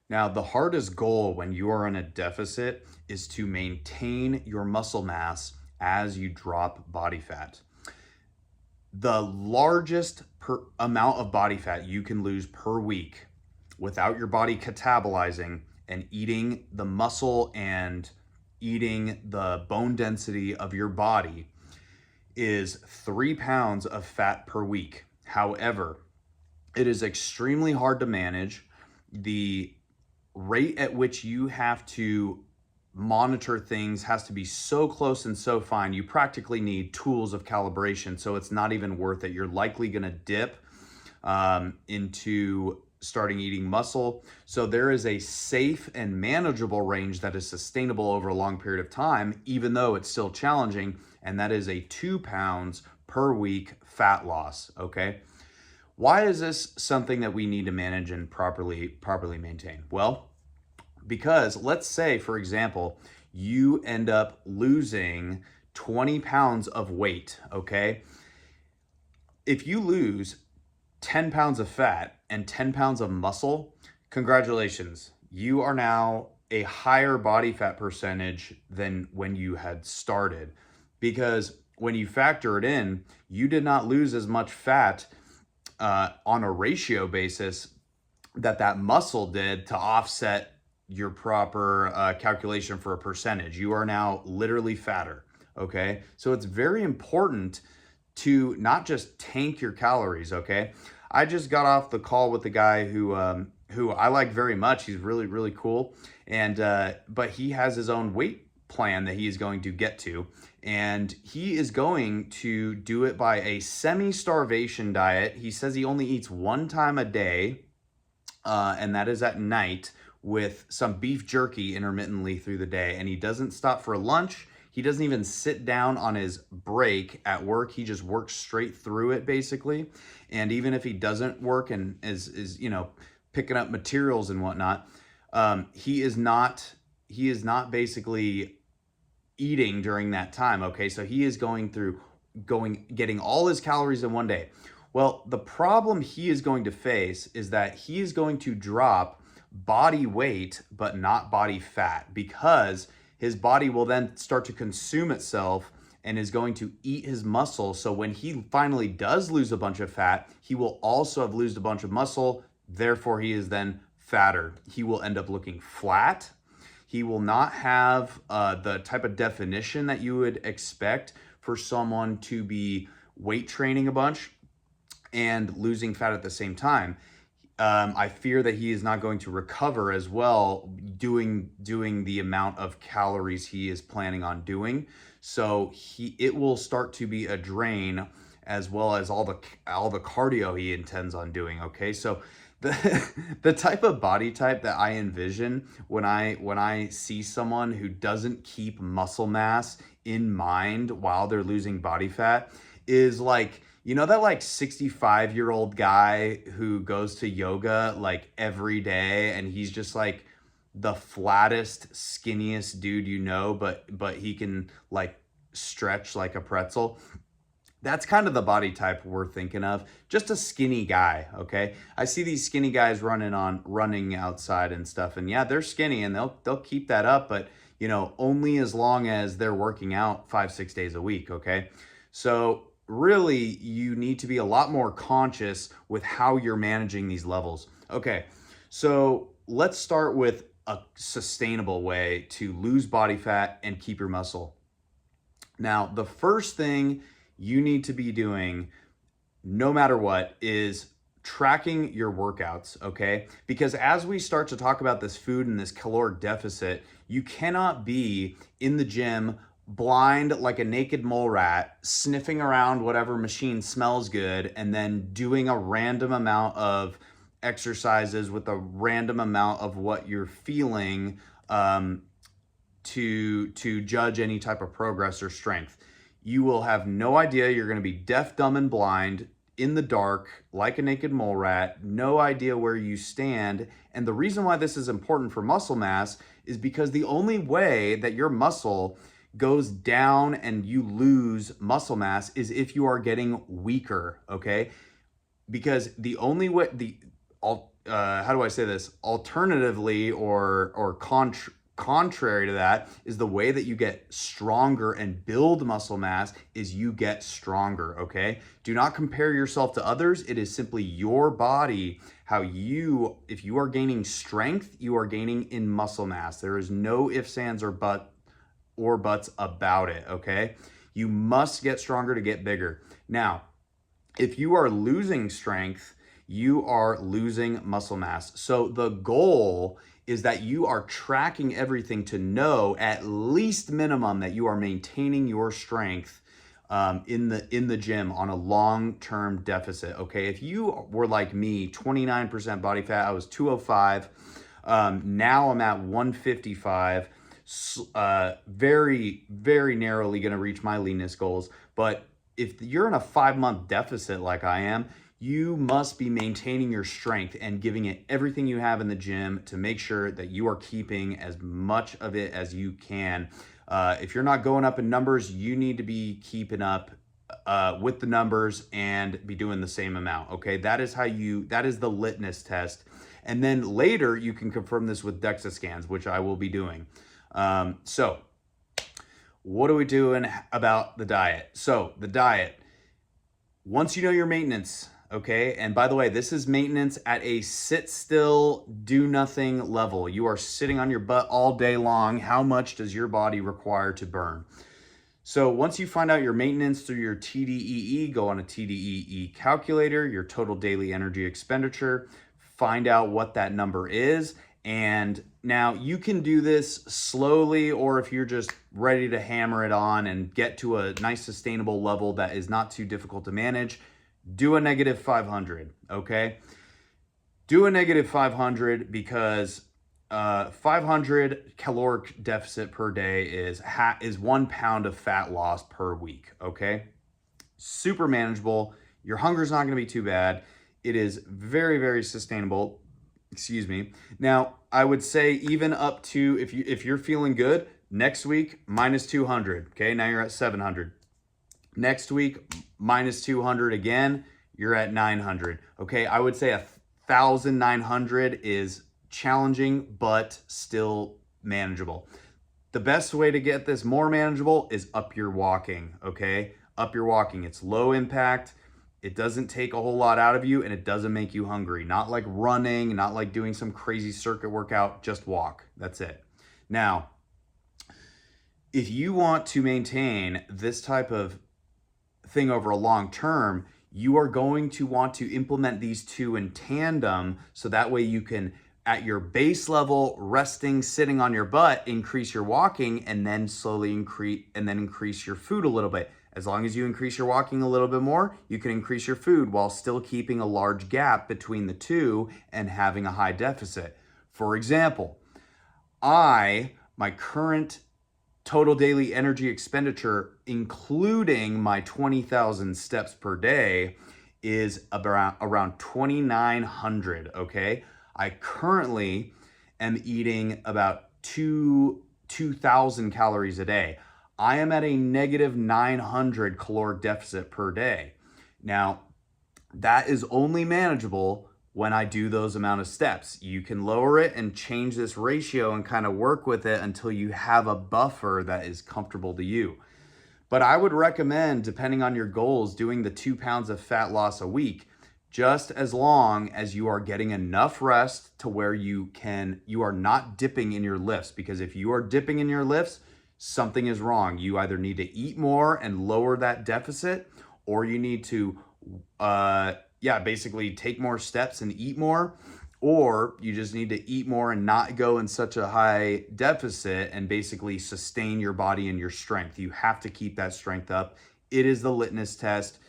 Now, the hardest goal when you are in a deficit is to maintain your muscle mass as you drop body fat. The largest amount of body fat you can lose per week without your body catabolizing and eating the muscle and eating the bone density of your body is 3 pounds of fat per week. However, it is extremely hard to manage. The rate at which you have to monitor things has to be so close and so fine. You practically need tools of calibration, so it's not even worth it. You're likely going to dip into starting eating muscle. So there is a safe and manageable range that is sustainable over a long period of time, even though it's still challenging, and that is a 2 pounds per week fat loss. Okay. Why is this something that we need to manage and properly maintain? Well, because let's say, for example, you end up losing 20 pounds of weight, okay? If you lose 10 pounds of fat and 10 pounds of muscle, congratulations. You are now a higher body fat percentage than when you had started. Because when you factor it in, you did not lose as much fat on a ratio basis that muscle did to offset your proper calculation for a percentage. You are now literally fatter. Okay. So it's very important to not just tank your calories. Okay. I just got off the call with the guy who I like very much. He's really cool. And, but he has his own weight plan that he is going to get to. And he is going to do it by a semi-starvation diet. He says he only eats one time a day, and that is at night, with some beef jerky intermittently through the day. And he doesn't stop for lunch. He doesn't even sit down on his break at work. He just works straight through it, basically. And even if he doesn't work and is picking up materials and whatnot, he is not basically eating during that time. Okay, so he is getting all his calories in one day. Well, the problem he is going to face is that he is going to drop body weight but not body fat, because his body will then start to consume itself and is going to eat his muscle. So when he finally does lose a bunch of fat, he will also have lost a bunch of muscle. Therefore, he is then fatter. He will end up looking flat. He will not have the type of definition that you would expect for someone to be weight training a bunch and losing fat at the same time. I fear that he is not going to recover as well doing the amount of calories he is planning on doing. So it will start to be a drain, as well as all the cardio he intends on doing. Okay, so the type of body type that I envision when I see someone who doesn't keep muscle mass in mind while they're losing body fat is like, that like 65-year-old guy who goes to yoga like every day, and he's just like the flattest, skinniest dude, but he can like stretch like a pretzel. That's kind of the body type we're thinking of. Just a skinny guy, okay? I see these skinny guys running outside and stuff, and yeah, they're skinny and they'll keep that up, but only as long as they're working out 5-6 days a week, okay? So really, you need to be a lot more conscious with how you're managing these levels. Okay, so let's start with a sustainable way to lose body fat and keep your muscle. Now, the first thing you need to be doing, no matter what, is tracking your workouts, okay? Because as we start to talk about this food and this caloric deficit, you cannot be in the gym blind like a naked mole rat, sniffing around whatever machine smells good, and then doing a random amount of exercises with a random amount of what you're feeling to judge any type of progress or strength. You will have no idea. You're going to be deaf, dumb, and blind in the dark like a naked mole rat, no idea where you stand. And the reason why this is important for muscle mass is because the only way that your muscle goes down and you lose muscle mass is if you are getting weaker, okay? Because the only way, how do I say this? Alternatively, contrary to that, is the way that you get stronger and build muscle mass is you get stronger, okay? Do not compare yourself to others. It is simply your body, if you are gaining strength, you are gaining in muscle mass. There is no ifs, ands, or buts about it, okay? You must get stronger to get bigger. Now, if you are losing strength, you are losing muscle mass. So the goal is that you are tracking everything to know at least minimum that you are maintaining your strength in the gym on a long-term deficit. Okay, if you were like me, 29% body fat, I was 205. Now I'm at 155. Very, very narrowly going to reach my leanness goals. But if you're in a 5-month deficit like I am, you must be maintaining your strength and giving it everything you have in the gym to make sure that you are keeping as much of it as you can. If you're not going up in numbers, you need to be keeping up with the numbers and be doing the same amount. Okay, that is the litmus test. And then later you can confirm this with DEXA scans, which I will be doing. So what are we doing about the diet? So the diet, once you know your maintenance, okay, and by the way, this is maintenance at a sit still, do nothing level. You are sitting on your butt all day long. How much does your body require to burn? So once you find out your maintenance through your TDEE, go on a TDEE calculator, your total daily energy expenditure, find out what that number is. And now you can do this slowly, or if you're just ready to hammer it on and get to a nice sustainable level that is not too difficult to manage, do a negative 500, okay? Do a negative 500 because 500 caloric deficit per day is 1 pound of fat loss per week, okay? Super manageable. Your hunger's not gonna be too bad. It is very, very sustainable. Excuse me. Now, I would say even up to, if you're feeling good, next week, minus 200, okay? Now you're at 700. Next week, minus 200 again, you're at 900, okay? I would say 1,900 is challenging, but still manageable. The best way to get this more manageable is up your walking, okay? Up your walking. It's low impact. It doesn't take a whole lot out of you, and it doesn't make you hungry. Not like running, not like doing some crazy circuit workout, just walk. That's it. Now, if you want to maintain this type of thing over a long term, you are going to want to implement these two in tandem, so that way you can, at your base level, resting, sitting on your butt, increase your walking, and then slowly increase your food a little bit. As long as you increase your walking a little bit more, you can increase your food while still keeping a large gap between the two and having a high deficit. For example, my current total daily energy expenditure, including my 20,000 steps per day, is around 2,900, okay? I currently am eating about 2,000 calories a day. I am at a negative 900 caloric deficit per day. Now, that is only manageable when I do those amount of steps. You can lower it and change this ratio and kind of work with it until you have a buffer that is comfortable to you. But I would recommend, depending on your goals, doing the 2 pounds of fat loss a week, just as long as you are getting enough rest to where you are not dipping in your lifts. Because if you are dipping in your lifts, something is wrong. You either need to eat more and lower that deficit, or you need to basically take more steps and eat more, or you just need to eat more and not go in such a high deficit and basically sustain your body and your strength. You have to keep that strength up. It is the litmus test.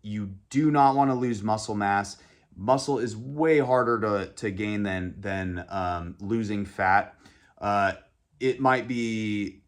You do not want to lose muscle mass. Muscle is way harder to gain than losing fat. It might be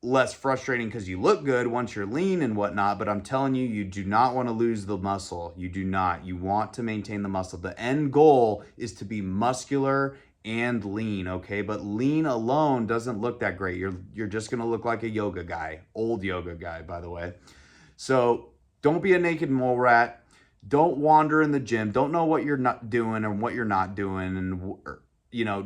less frustrating because you look good once you're lean and whatnot, but I'm telling you, you do not want to lose the muscle. You do not. You want to maintain the muscle. The end goal is to be muscular and lean, okay? But lean alone doesn't look that great. You're just going to look like a yoga guy, old yoga guy, by the way. So don't be a naked mole rat. Don't wander in the gym. Don't know what you're not doing and what you're not doing. And,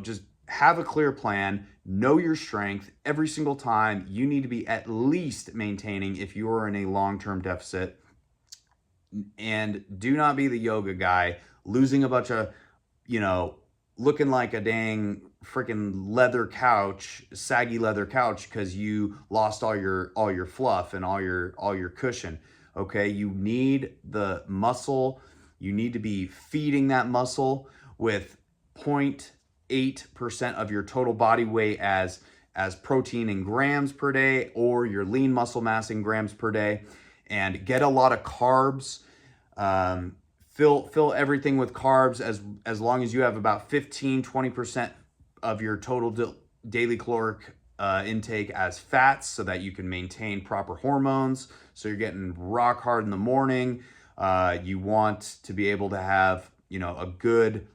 just have a clear plan. Know your strength. Every single time you need to be at least maintaining if you are in a long-term deficit. And do not be the yoga guy losing a bunch of, looking like a dang freaking leather couch, saggy leather couch, because you lost all your fluff and all your cushion. Okay, you need the muscle. You need to be feeding that muscle with 0.8% of your total body weight as protein in grams per day, or your lean muscle mass in grams per day, and get a lot of carbs. Fill everything with carbs as long as you have about 15-20% of your total daily caloric intake as fats, so that you can maintain proper hormones. So you're getting rock hard in the morning. You want to be able to have, a good,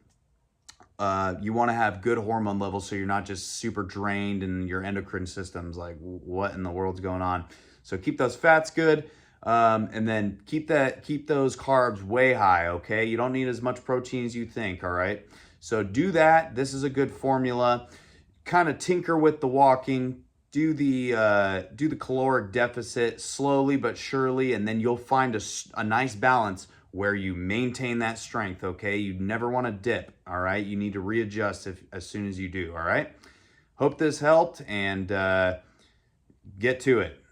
you want to have good hormone levels, so you're not just super drained and your endocrine system's like, what in the world's going on? So keep those fats good. And then keep those carbs way high. Okay. You don't need as much protein as you think. All right. So do that. This is a good formula. Kind of tinker with the walking, do the caloric deficit slowly but surely, and then you'll find a nice balance where you maintain that strength. Okay. You never want to dip. All right. You need to readjust as soon as you do. All right. Hope this helped, and get to it.